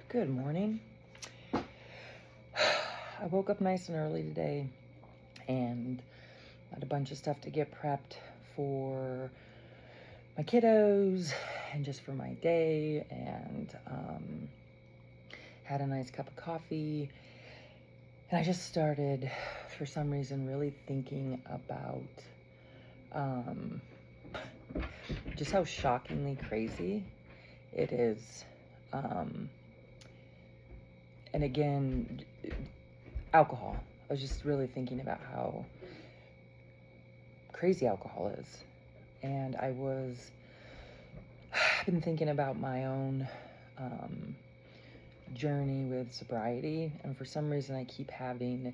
Good morning. I woke up nice and early today and had a bunch of stuff to get prepped for my kiddos and just for my day, and had a nice cup of coffee. And I just started, for some reason, really thinking about just how shockingly crazy it is. And again, alcohol. I was just really thinking about how crazy alcohol is. And I've been thinking about my own journey with sobriety. And for some reason, I keep having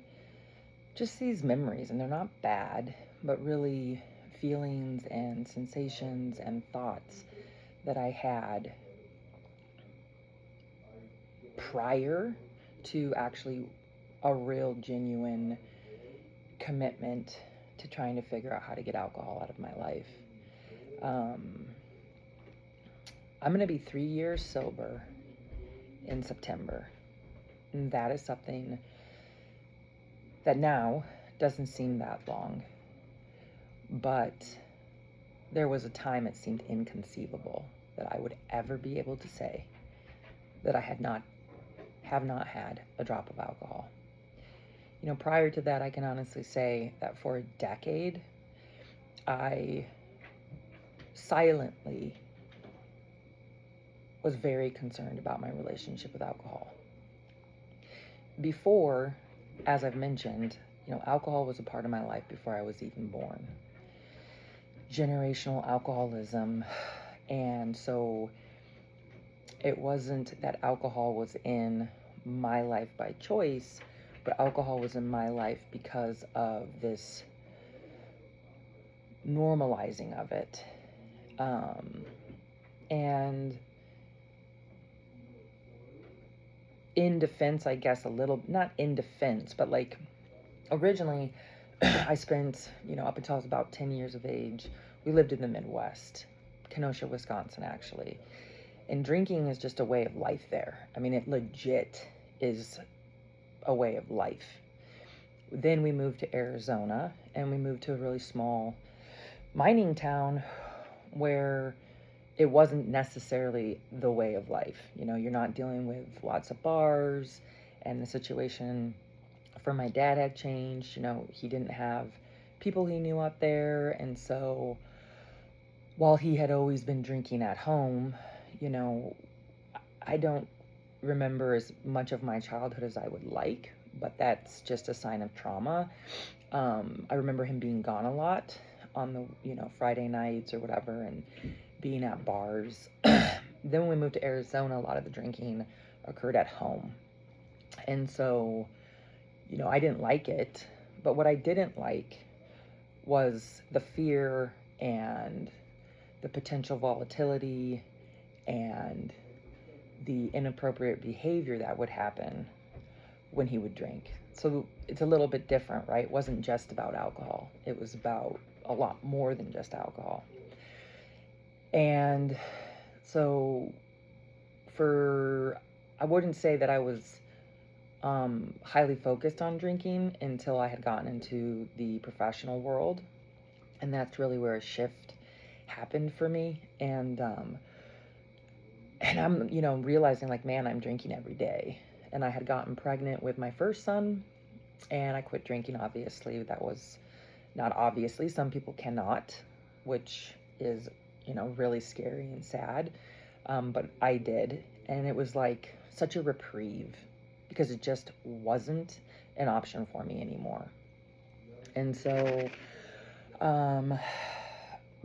just these memories, and they're not bad, but really feelings and sensations and thoughts that I had prior to actually a real genuine commitment to trying to figure out how to get alcohol out of my life. I'm going to be 3 years sober in September. And that is something that now doesn't seem that long. But there was a time it seemed inconceivable that I would ever be able to say that I have not had a drop of alcohol. You know, prior to that, I can honestly say that for a decade, I silently was very concerned about my relationship with alcohol. Before, as I've mentioned, alcohol was a part of my life before I was even born. Generational alcoholism. And so it wasn't that alcohol was in my life by choice, but alcohol was in my life because of this normalizing of it. And in defense, I guess not in defense, but like originally I spent, up until I was about 10 years of age, we lived in the Midwest, Kenosha, Wisconsin, actually. And drinking is just a way of life there. I mean, it legit is a way of life. Then we moved to Arizona, and we moved to a really small mining town where it wasn't necessarily the way of life. You're not dealing with lots of bars, and the situation for my dad had changed. He didn't have people he knew out there, and so while he had always been drinking at home, I don't remember as much of my childhood as I would like, but that's just a sign of trauma. I remember him being gone a lot on the, Friday nights or whatever, and being at bars. Then when we moved to Arizona, a lot of the drinking occurred at home. And so, I didn't like it, but what I didn't like was the fear and the potential volatility and the inappropriate behavior that would happen when he would drink. So it's a little bit different, right? It wasn't just about alcohol. It was about a lot more than just alcohol. And so I wouldn't say that I was highly focused on drinking until I had gotten into the professional world. And that's really where a shift happened for me. And I'm, realizing like, man, I'm drinking every day. And I had gotten pregnant with my first son, and I quit drinking, obviously. That was not obviously. Some people cannot, which is, really scary and sad. But I did. And it was like such a reprieve because it just wasn't an option for me anymore. And so, but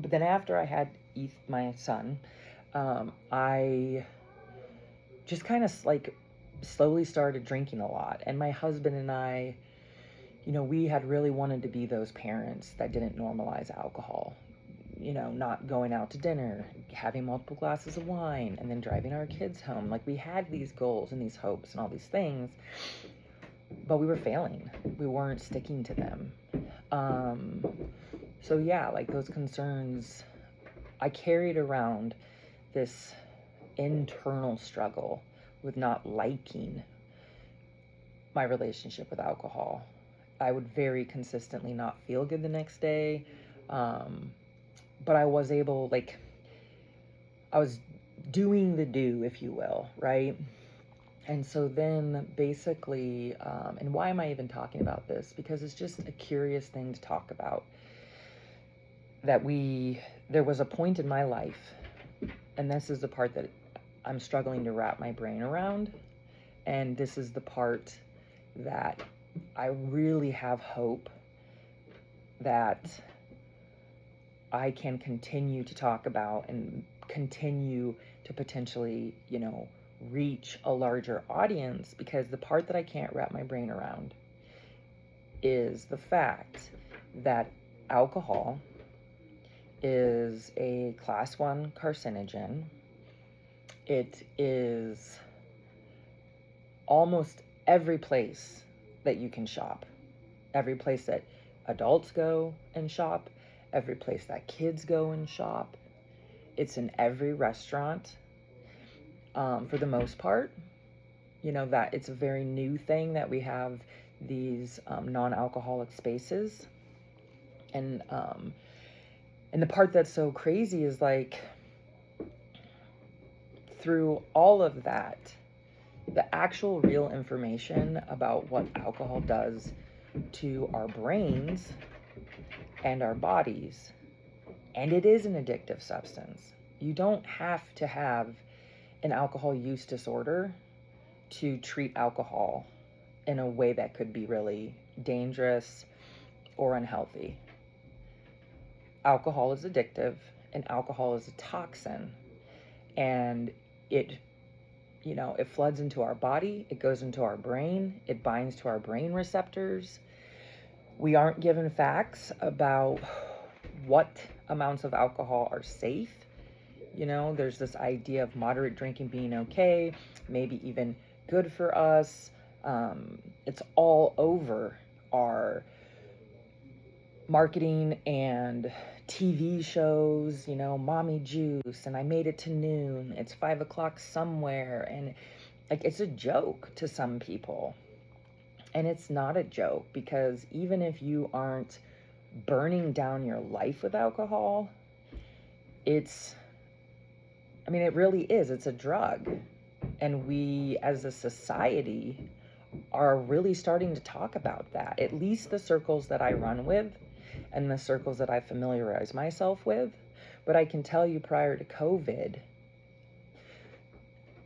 then after I had my son, I just kind of like slowly started drinking a lot. And my husband and I, we had really wanted to be those parents that didn't normalize alcohol. Not going out to dinner, having multiple glasses of wine, and then driving our kids home. Like, we had these goals and these hopes and all these things, but we were failing. We weren't sticking to them. So yeah, like those concerns, I carried around this internal struggle with not liking my relationship with alcohol. I would very consistently not feel good the next day. But I was able, like, I was doing the do, if you will, right? And so then basically, and why am I even talking about this? Because it's just a curious thing to talk about. There was a point in my life, and this is the part that I'm struggling to wrap my brain around. And this is the part that I really have hope that I can continue to talk about and continue to potentially, reach a larger audience, because the part that I can't wrap my brain around is the fact that alcohol is a class 1 carcinogen. It is almost every place that you can shop, every place that adults go and shop, every place that kids go and shop. It's in every restaurant, for the most part. That it's a very new thing that we have these non-alcoholic spaces. And the part that's so crazy is, like, through all of that, the actual real information about what alcohol does to our brains and our bodies, and it is an addictive substance. You don't have to have an alcohol use disorder to treat alcohol in a way that could be really dangerous or unhealthy. Alcohol is addictive, and alcohol is a toxin, and it floods into our body, it goes into our brain, it binds to our brain receptors. We aren't given facts about what amounts of alcohol are safe. There's this idea of moderate drinking being okay, maybe even good for us. It's all over our marketing and TV shows, mommy juice, and I made it to noon, it's 5 o'clock somewhere, and like, it's a joke to some people. And it's not a joke, because even if you aren't burning down your life with alcohol, it really is. It's a drug. And we, as a society, are really starting to talk about that. At least the circles that I run with and the circles that I familiarize myself with. But I can tell you, prior to COVID,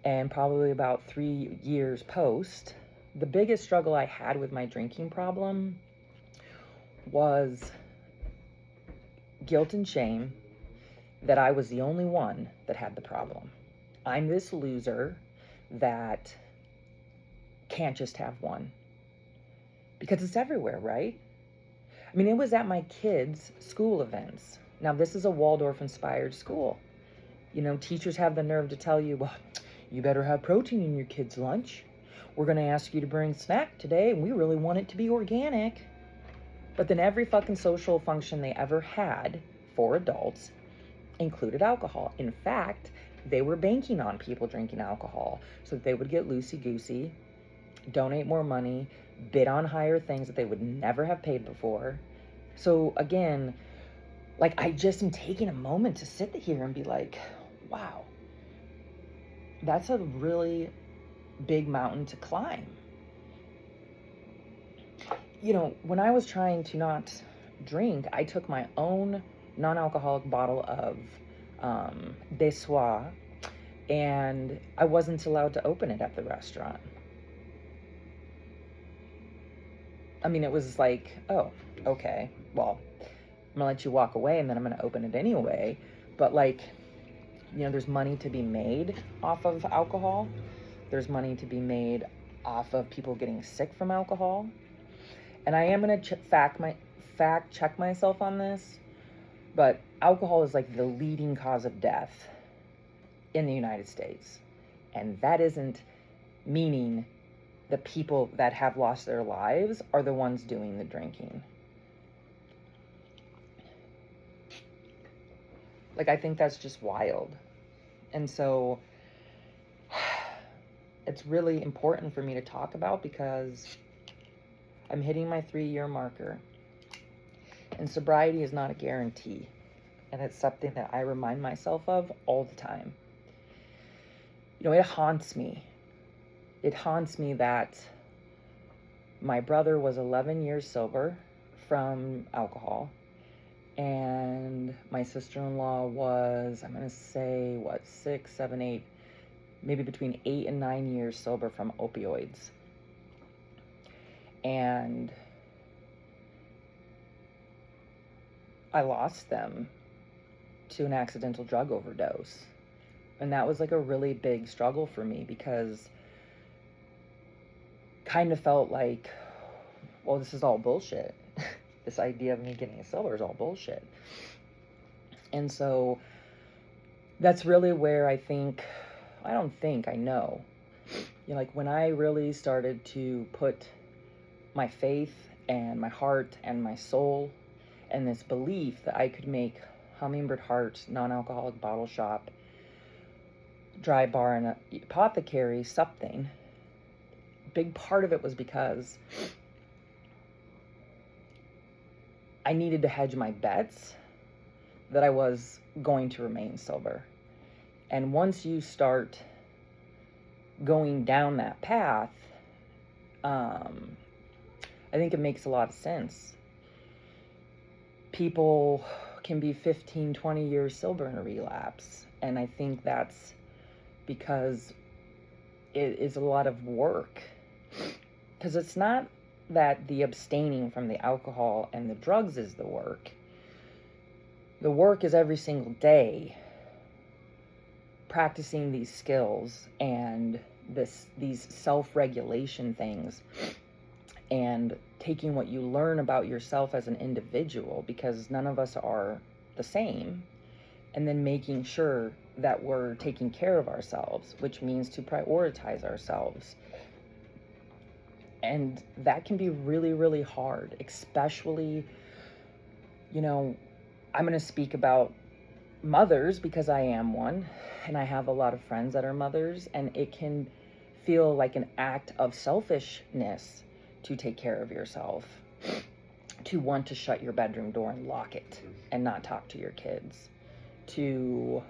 and probably about 3 years post, the biggest struggle I had with my drinking problem was guilt and shame that I was the only one that had the problem. I'm this loser that can't just have one. Because it's everywhere, right? It was at my kids' school events. Now, this is a Waldorf-inspired school. Teachers have the nerve to tell you, well, you better have protein in your kids' lunch. We're going to ask you to bring a snack today, and we really want it to be organic. But then every fucking social function they ever had for adults included alcohol. In fact, they were banking on people drinking alcohol so that they would get loosey-goosey, donate more money, bid on higher things that they would never have paid before. So again, like, I just am taking a moment to sit here and be like, wow, that's a really big mountain to climb. When I was trying to not drink, I took my own non-alcoholic bottle of de soie, and I wasn't allowed to open it at the restaurant. It was like, oh, okay, well, I'm gonna let you walk away, and then I'm gonna open it anyway. But, like, there's money to be made off of alcohol. There's money to be made off of people getting sick from alcohol. And I am going to fact check myself on this, but alcohol is like the leading cause of death in the United States. And that isn't meaning the people that have lost their lives are the ones doing the drinking. Like, I think that's just wild. And so it's really important for me to talk about because I'm hitting my 3-year marker. And sobriety is not a guarantee. And it's something that I remind myself of all the time. You know, it haunts me. It haunts me that my brother was 11 years sober from alcohol. And my sister-in-law was, I'm going to say, 6, 7, 8, maybe between 8 and 9 years sober from opioids. And I lost them to an accidental drug overdose. And that was like a really big struggle for me because kind of felt like, well, this is all bullshit. This idea of me getting sober is all bullshit. And so that's really where I know, you know, like when I really started to put my faith and my heart and my soul and this belief that I could make Hummingbird Heart non-alcoholic bottle shop, dry bar, and apothecary something, a big part of it was because I needed to hedge my bets that I was going to remain sober. And once you start going down that path, I think it makes a lot of sense. People can be 15, 20 years sober in a relapse. And I think that's because it is a lot of work. Because it's not that the abstaining from the alcohol and the drugs is the work. The work is every single day practicing these skills and these self-regulation things and taking what you learn about yourself as an individual, because none of us are the same, and then making sure that we're taking care of ourselves, which means to prioritize ourselves. And that can be really, really hard, especially, you know, I'm going to speak about mothers because I am one, and I have a lot of friends that are mothers, and it can feel like an act of selfishness to take care of yourself, to want to shut your bedroom door and lock it and not talk to your kids, to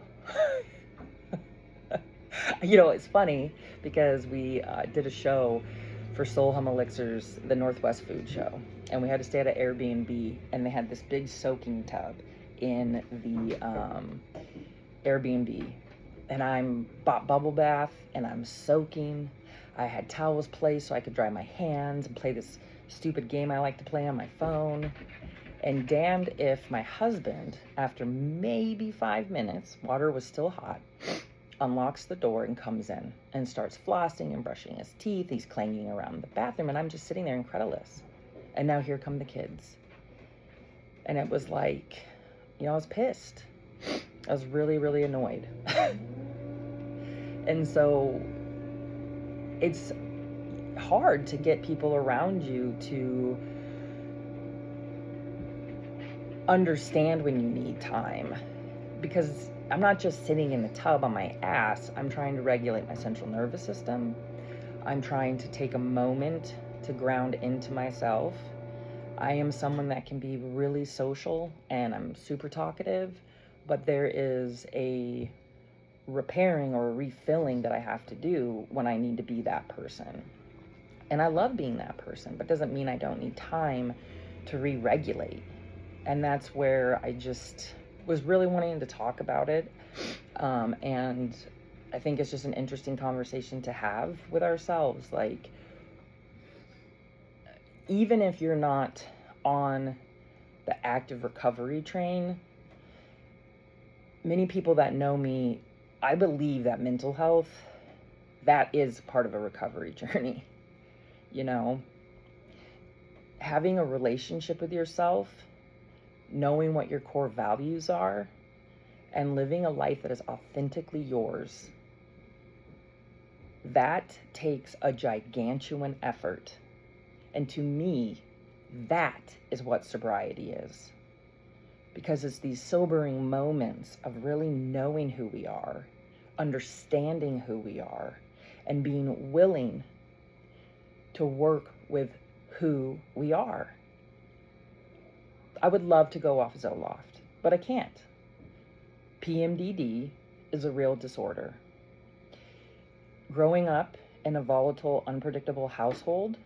you know, it's funny because we did a show for Soul Hum Elixirs, the Northwest food show, and we had to stay at an Airbnb, and they had this big soaking tub in the Airbnb, and I'm bought bubble bath and I'm soaking. I had towels placed so I could dry my hands and play this stupid game I like to play on my phone. And damned if my husband, after maybe 5 minutes, water was still hot, unlocks the door and comes in and starts flossing and brushing his teeth. He's clanging around the bathroom, and I'm just sitting there incredulous. And now here come the kids. And it was like, you know, I was pissed. I was really, really annoyed. And so it's hard to get people around you to understand when you need time, because I'm not just sitting in the tub on my ass. I'm trying to regulate my central nervous system. I'm trying to take a moment to ground into myself. I am someone that can be really social, and I'm super talkative, but there is a repairing or a refilling that I have to do when I need to be that person. And I love being that person, but doesn't mean I don't need time to re-regulate. And that's where I just was really wanting to talk about it. And I think it's just an interesting conversation to have with ourselves. Like, even if you're not on the active recovery train, many people that know me, I believe that mental health, that is part of a recovery journey. You know, having a relationship with yourself, knowing what your core values are, and living a life that is authentically yours, that takes a gigantuan effort. And to me, that is what sobriety is. Because it's these sobering moments of really knowing who we are, understanding who we are, and being willing to work with who we are. I would love to go off Zoloft, but I can't. PMDD is a real disorder. Growing up in a volatile, unpredictable household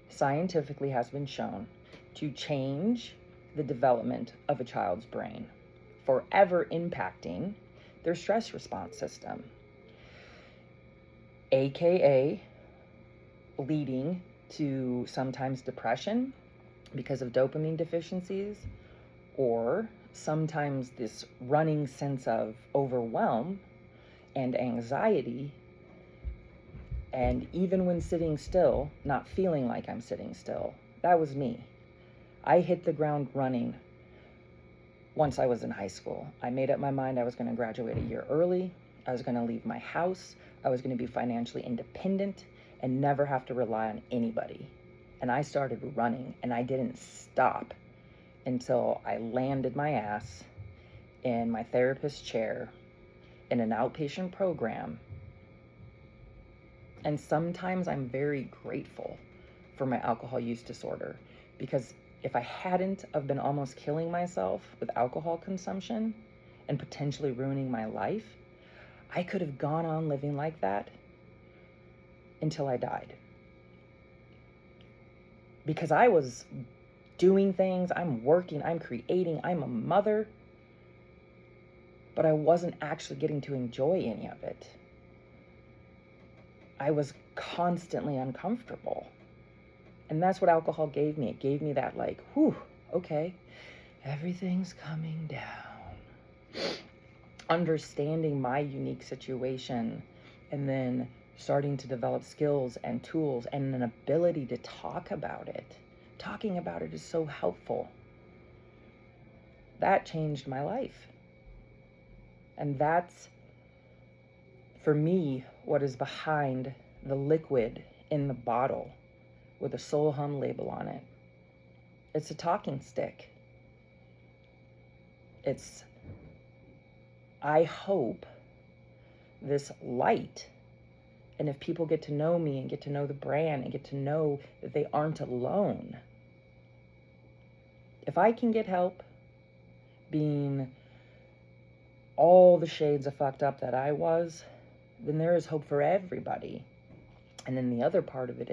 scientifically has been shown to change the development of a child's brain, forever impacting their stress response system, aka leading to sometimes depression because of dopamine deficiencies, or sometimes this running sense of overwhelm and anxiety, and even when sitting still, not feeling like I'm sitting still. That was me. I hit the ground running once I was in high school. I made up my mind I was going to graduate a year early. I was going to leave my house. I was going to be financially independent and never have to rely on anybody. And I started running, and I didn't stop until I landed my ass in my therapist's chair in an outpatient program. And sometimes I'm very grateful for my alcohol use disorder, because if I hadn't have been almost killing myself with alcohol consumption and potentially ruining my life, I could have gone on living like that until I died. Because I was doing things, I'm working, I'm creating, I'm a mother, but I wasn't actually getting to enjoy any of it. I was constantly uncomfortable. And that's what alcohol gave me. It gave me that, like, whew, okay, everything's coming down. Understanding my unique situation, and then starting to develop skills and tools and an ability to talk about it. Talking about it is so helpful. That changed my life. And that's, for me, what is behind the liquid in the bottle with a Soul Hum label on it. It's a talking stick. It's, I hope, this light. And if people get to know me and get to know the brand and get to know that they aren't alone, if I can get help being all the shades of fucked up that I was, then there is hope for everybody. And then the other part of it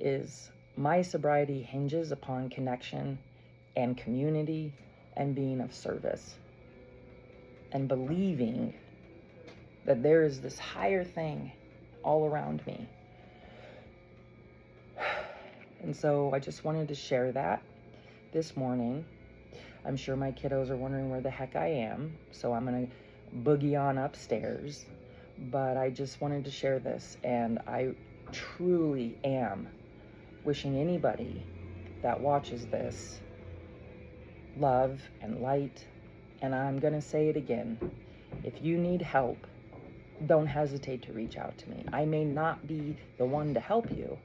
is my sobriety hinges upon connection and community and being of service and believing that there is this higher thing all around me. And so I just wanted to share that this morning. I'm sure my kiddos are wondering where the heck I am, so I'm going to boogie on upstairs. But I just wanted to share this, and I truly am wishing anybody that watches this love and light. And I'm going to say it again. If you need help, don't hesitate to reach out to me. I may not be the one to help you,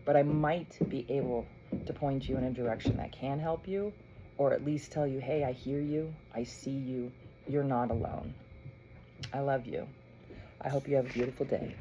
but I might be able to point you in a direction that can help you, or at least tell you, hey, I hear you, I see you, you're not alone. I love you. I hope you have a beautiful day.